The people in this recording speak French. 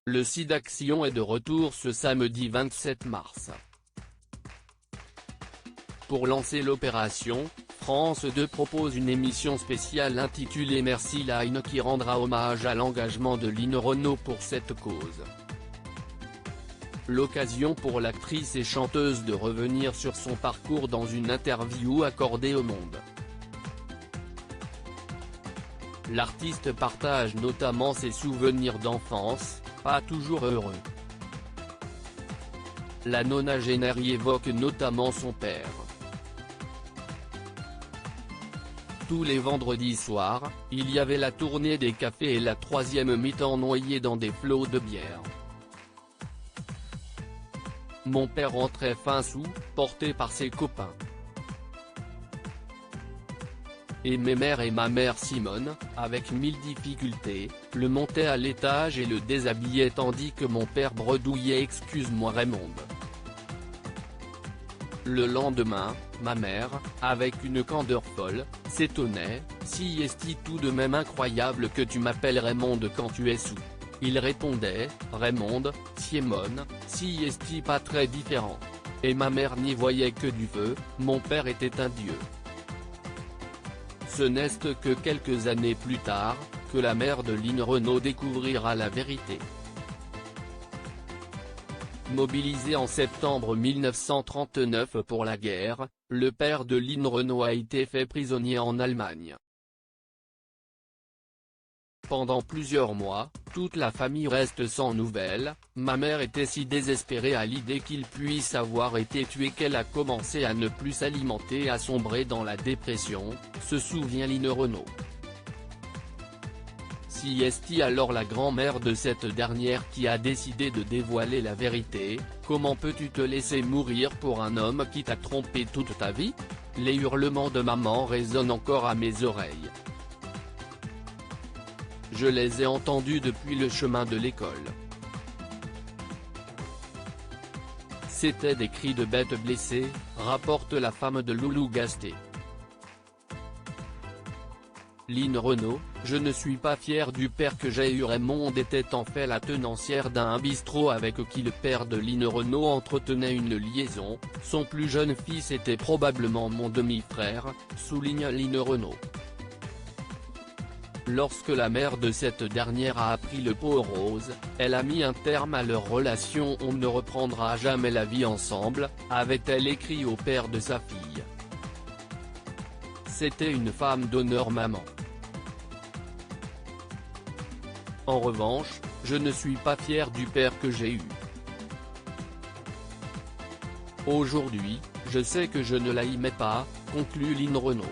Le SIDAction est de retour ce samedi 27 mars. Pour lancer l'opération, France 2 propose une émission spéciale intitulée Merci Line qui rendra hommage à l'engagement de Line Renaud pour cette cause. L'occasion pour l'actrice et chanteuse de revenir sur son parcours dans une interview accordée au Monde. L'artiste partage notamment ses souvenirs d'enfance, pas toujours heureux. La nonagénaire y évoque notamment son père. Tous les vendredis soirs, il y avait la tournée des cafés et la troisième mi-temps noyée dans des flots de bière. Mon père rentrait fin sous, porté par ses copains. Et mes mères et ma mère Simone, avec 1000 difficultés, le montaient à l'étage et le déshabillaient tandis que mon père bredouillait « Excuse-moi Raymond ». Le lendemain, ma mère, avec une candeur folle, s'étonnait « Si est-il tout de même incroyable que tu m'appelles Raymond quand tu es sous ?» Il répondait « Raymond, Simone, si est-il pas très différent ?» Et ma mère n'y voyait que du feu, mon père était un dieu. Ce n'est que quelques années plus tard, que la mère de Line Renaud découvrira la vérité. Mobilisé en septembre 1939 pour la guerre, le père de Line Renaud a été fait prisonnier en Allemagne. Pendant plusieurs mois, toute la famille reste sans nouvelles. Ma mère était si désespérée à l'idée qu'il puisse avoir été tué qu'elle a commencé à ne plus s'alimenter et à sombrer dans la dépression, se souvient Line Renaud. Si est alors la grand-mère de cette dernière qui a décidé de dévoiler la vérité, comment peux-tu te laisser mourir pour un homme qui t'a trompé toute ta vie? Les hurlements de maman résonnent encore à mes oreilles. Je les ai entendus depuis le chemin de l'école. C'étaient des cris de bêtes blessées, rapporte la femme de Loulou Gasté. Line Renaud, je ne suis pas fière du père que j'ai eu. Raymond était en fait la tenancière d'un bistrot avec qui le père de Line Renaud entretenait une liaison, son plus jeune fils était probablement mon demi-frère, souligne Line Renaud. Lorsque la mère de cette dernière a appris le pot rose, elle a mis un terme à leur relation. On ne reprendra jamais la vie ensemble, avait-elle écrit au père de sa fille. C'était une femme d'honneur maman. En revanche, je ne suis pas fière du père que j'ai eu. Aujourd'hui, je sais que je ne l'aimais pas, conclut Line Renaud.